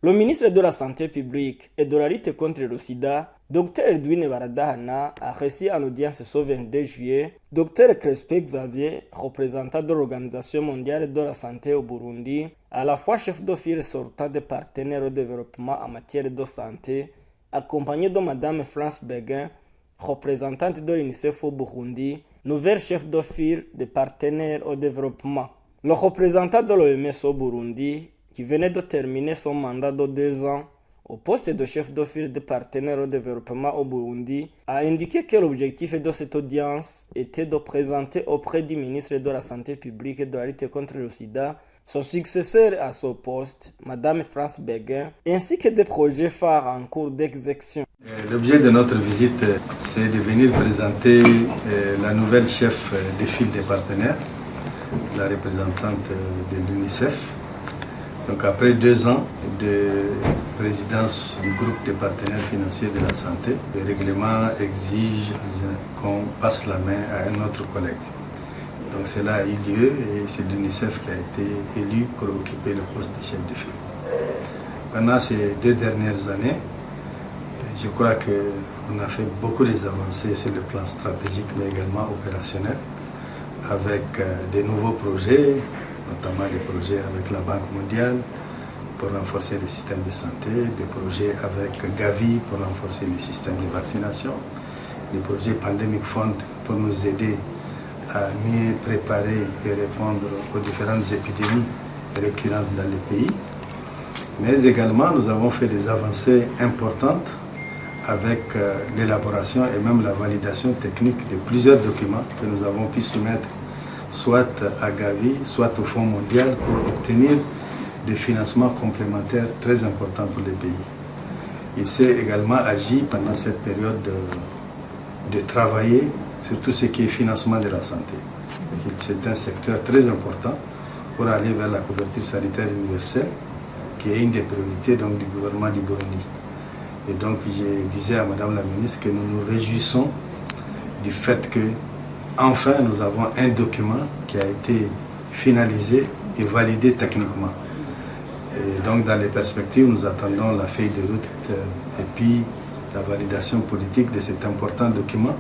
Le ministre de la Santé publique et de la lutte contre le sida, Dr Edwin Baradahana, a reçu en audience ce 22 juillet Dr Crespe Xavier, représentant de l'Organisation mondiale de la santé au Burundi, à la fois chef d'office sortant des partenaires au développement en matière de santé, accompagné de Madame France Beguin, représentante de l'UNICEF au Burundi, nouvelle chef d'office des partenaires au développement. Le représentant de l'OMS au Burundi, qui venait de terminer son mandat de 2 ans au poste de chef d'office de partenaire au développement au Burundi, a indiqué que l'objectif de cette audience était de présenter auprès du ministre de la Santé publique et de la lutte contre le sida son successeur à ce poste, Madame France Beguin, ainsi que des projets phares en cours d'exécution. L'objet de notre visite, c'est de venir présenter la nouvelle chef de file des partenaires, la représentante de l'UNICEF. Donc après 2 ans de présidence du groupe des partenaires financiers de la santé, le règlement exige qu'on passe la main à un autre collègue. Donc cela a eu lieu et c'est l'UNICEF qui a été élu pour occuper le poste de chef de file. Pendant ces 2 dernières années, je crois qu'on a fait beaucoup d'avancées sur le plan stratégique mais également opérationnel avec des nouveaux projets, notamment des projets avec la Banque mondiale pour renforcer le système de santé, des projets avec Gavi pour renforcer le système de vaccination, des projets Pandemic Fund pour nous aider à mieux préparer et répondre aux différentes épidémies récurrentes dans le pays. Mais également, nous avons fait des avancées importantes avec l'élaboration et même la validation technique de plusieurs documents que nous avons pu soumettre soit à Gavi, soit au Fonds mondial pour obtenir des financements complémentaires très importants pour les pays. Il s'est également agi pendant cette période de travailler sur tout ce qui est financement de la santé. C'est un secteur très important pour aller vers la couverture sanitaire universelle, qui est une des priorités donc, du gouvernement du Burundi. Et donc je disais à Madame la ministre que nous nous réjouissons du fait que enfin nous avons un document qui a été finalisé et validé techniquement. Et donc dans les perspectives, nous attendons la feuille de route et puis la validation politique de cet important document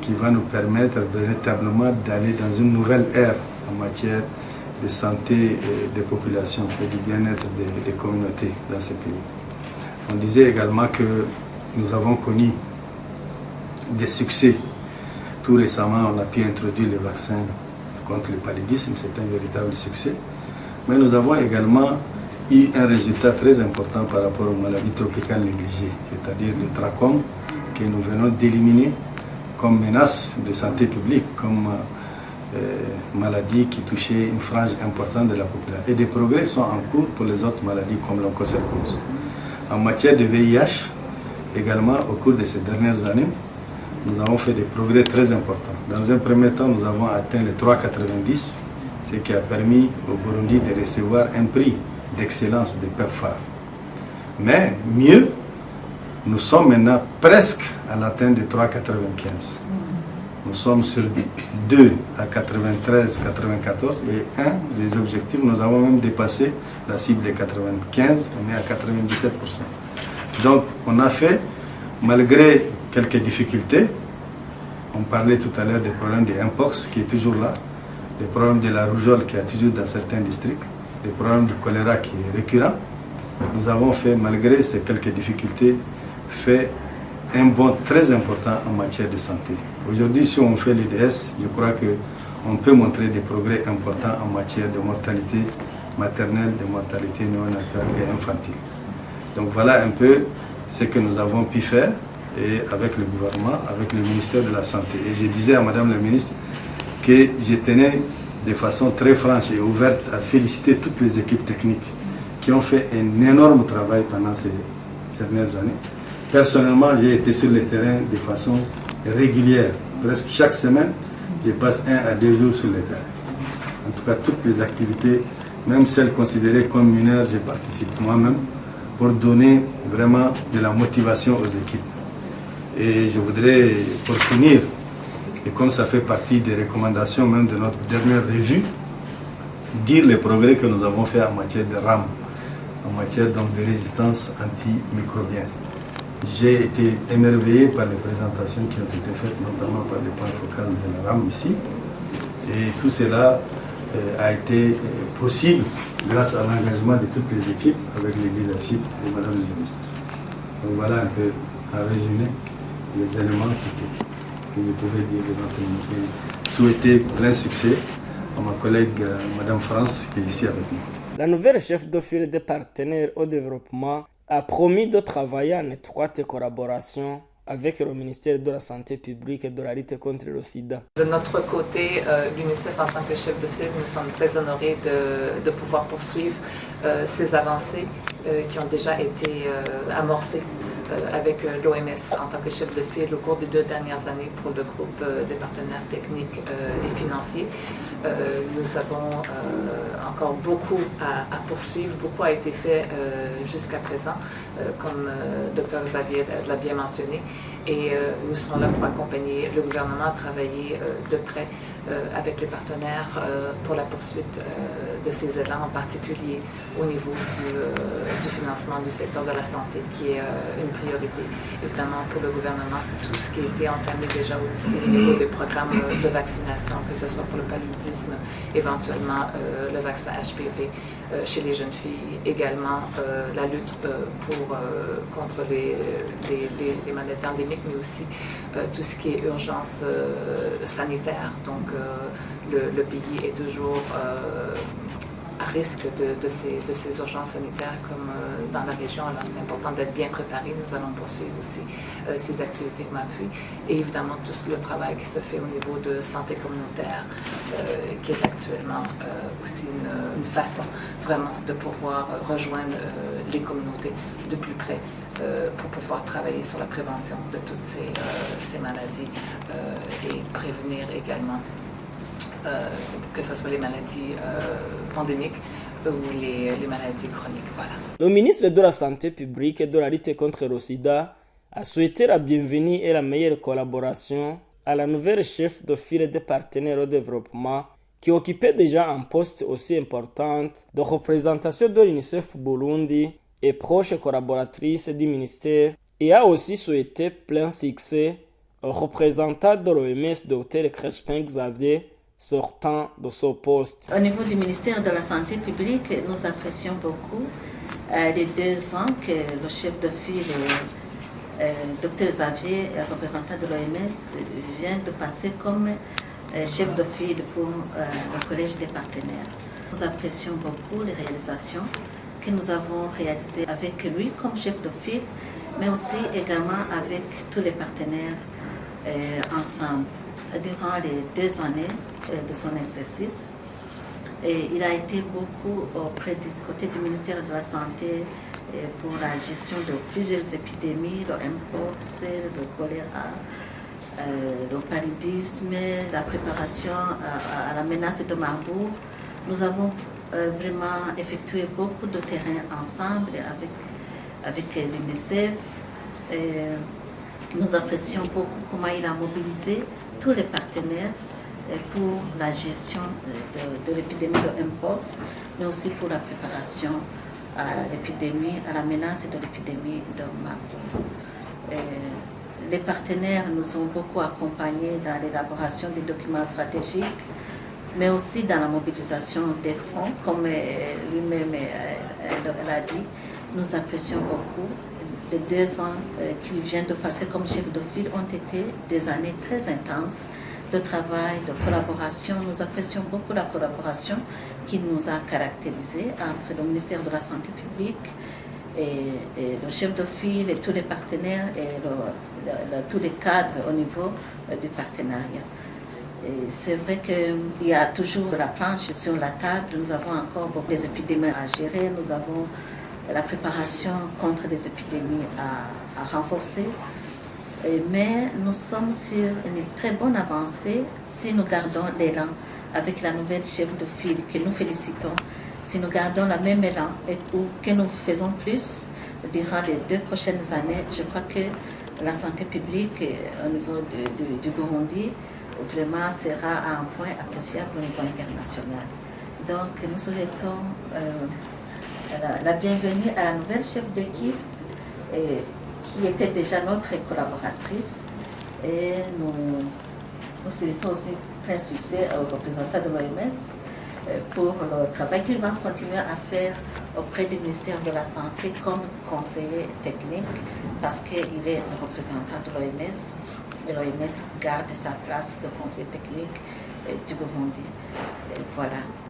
qui va nous permettre véritablement d'aller dans une nouvelle ère en matière de santé des populations et du bien-être des communautés dans ce pays. On disait également que nous avons connu des succès. Tout récemment, on a pu introduire le vaccin contre le paludisme, c'est un véritable succès. Mais nous avons également eu un résultat très important par rapport aux maladies tropicales négligées, c'est-à-dire le trachome que nous venons d'éliminer comme menace de santé publique, comme maladie qui touchait une frange importante de la population. Et des progrès sont en cours pour les autres maladies comme l'onchocercose. En matière de VIH, également au cours de ces dernières années, nous avons fait des progrès très importants. Dans un premier temps, nous avons atteint les 3,90, ce qui a permis au Burundi de recevoir un prix d'excellence de PEPFAR. Mais mieux, nous sommes maintenant presque à l'atteinte de 3,95. Nous sommes sur 2 à 93, 94 et un des objectifs, nous avons même dépassé la cible de 95, on est à 97%. Donc on a fait, malgré quelques difficultés, on parlait tout à l'heure des problèmes de Mpox qui est toujours là, des problèmes de la rougeole qui est toujours dans certains districts, des problèmes du choléra qui est récurrent. Nous avons fait, malgré ces quelques difficultés, fait un bond très important en matière de santé. Aujourd'hui, si on fait l'EDS, je crois qu'on peut montrer des progrès importants en matière de mortalité maternelle, de mortalité néonatale et infantile. Donc voilà un peu ce que nous avons pu faire et avec le gouvernement, avec le ministère de la Santé. Et je disais à Madame la ministre que je tenais de façon très franche et ouverte à féliciter toutes les équipes techniques qui ont fait un énorme travail pendant ces dernières années. Personnellement, j'ai été sur le terrain de façon régulière. Presque chaque semaine, je passe 1 à 2 jours sur le terrain. En tout cas, toutes les activités, même celles considérées comme mineures, je participe moi-même pour donner vraiment de la motivation aux équipes. Et je voudrais, pour finir, et comme ça fait partie des recommandations même de notre dernière revue, dire les progrès que nous avons fait en matière de RAM. en matière donc, de résistance antimicrobienne. J'ai été émerveillé par les présentations qui ont été faites, notamment par le point focal de la RAM ici. Et tout cela a été possible grâce à l'engagement de toutes les équipes avec le leadership de Madame la ministre. Donc voilà un peu, en résumé, les éléments que je pouvais dire de notre unité. Souhaiter plein succès à ma collègue Madame France qui est ici avec nous. La nouvelle chef de file des partenaires au développement a promis de travailler en étroite collaboration avec le ministère de la Santé publique et de la lutte contre le sida. De notre côté, l'UNICEF en tant que chef de file, nous sommes très honorés de pouvoir poursuivre ces avancées qui ont déjà été amorcées avec l'OMS en tant que chef de file au cours des 2 dernières années pour le groupe des partenaires techniques et financiers. Nous avons encore beaucoup à poursuivre, beaucoup a été fait jusqu'à présent, comme Dr Xavier l'a bien mentionné, et nous serons là pour accompagner le gouvernement à travailler de près avec les partenaires pour la poursuite de ces élans, en particulier au niveau du financement du secteur de la santé, qui est une priorité. Évidemment, pour le gouvernement, tout ce qui a été entamé déjà aussi au niveau des programmes de vaccination, que ce soit pour le paludisme, éventuellement le vaccin HPV chez les jeunes filles, également la lutte contre les maladies endémiques, mais aussi tout ce qui est urgence sanitaire. Donc, le pays est toujours à risque de ces urgences sanitaires comme dans la région. Alors c'est important d'être bien préparé. Nous allons poursuivre aussi ces activités comme appui. Et évidemment tout le travail qui se fait au niveau de santé communautaire qui est actuellement aussi une façon vraiment de pouvoir rejoindre les communautés de plus près pour pouvoir travailler sur la prévention de toutes ces maladies et prévenir également que ce soit les maladies pandémiques ou les maladies chroniques. Voilà. Le ministre de la Santé publique et de la lutte contre le sida a souhaité la bienvenue et la meilleure collaboration à la nouvelle chef de file des partenaires au développement qui occupait déjà un poste aussi important de représentation de l'UNICEF Burundi et proche collaboratrice du ministère, et a aussi souhaité plein succès au représentant de l'OMS, Dr Crespin Xavier, sortant de ce poste. Au niveau du ministère de la Santé publique, nous apprécions beaucoup les 2 ans que le chef de file, Dr Xavier, représentant de l'OMS, vient de passer comme chef de file pour le collège des partenaires. Nous apprécions beaucoup les réalisations que nous avons réalisées avec lui comme chef de file, mais aussi également avec tous les partenaires ensemble. Durant les 2 années de son exercice. Et il a été beaucoup auprès du côté du ministère de la Santé pour la gestion de plusieurs épidémies, le Mpox, le choléra, le paludisme, la préparation à la menace de Marbourg. Nous avons vraiment effectué beaucoup de terrain ensemble avec l'UNICEF. Nous apprécions beaucoup comment il a mobilisé tous les partenaires pour la gestion de l'épidémie de Mpox, mais aussi pour la préparation à l'épidémie, à la menace de l'épidémie de Marbourg. Les partenaires nous ont beaucoup accompagnés dans l'élaboration des documents stratégiques, mais aussi dans la mobilisation des fonds, comme lui-même elle a dit. Nous apprécions beaucoup. Les 2 ans qu'il vient de passer comme chef de file ont été des années très intenses de travail, de collaboration. Nous apprécions beaucoup la collaboration qui nous a caractérisés entre le ministère de la Santé publique et le chef de file et tous les partenaires et tous les cadres au niveau du partenariat. C'est vrai qu'il y a toujours la planche sur la table. Nous avons encore beaucoup des épidémies à gérer. Nous avons la préparation contre les épidémies à renforcer. Mais nous sommes sur une très bonne avancée si nous gardons l'élan avec la nouvelle chef de file que nous félicitons. Si nous gardons la même élan et que nous faisons plus durant les 2 prochaines années, je crois que la santé publique au niveau du Burundi vraiment sera à un point appréciable au niveau international. Donc nous souhaitons la bienvenue à la nouvelle chef d'équipe qui était déjà notre collaboratrice. Et nous souhaitons aussi plein succès au représentant de l'OMS pour le travail qu'il va continuer à faire auprès du ministère de la Santé comme conseiller technique parce qu'il est le représentant de l'OMS et l'OMS garde sa place de conseiller technique du Burundi. Voilà.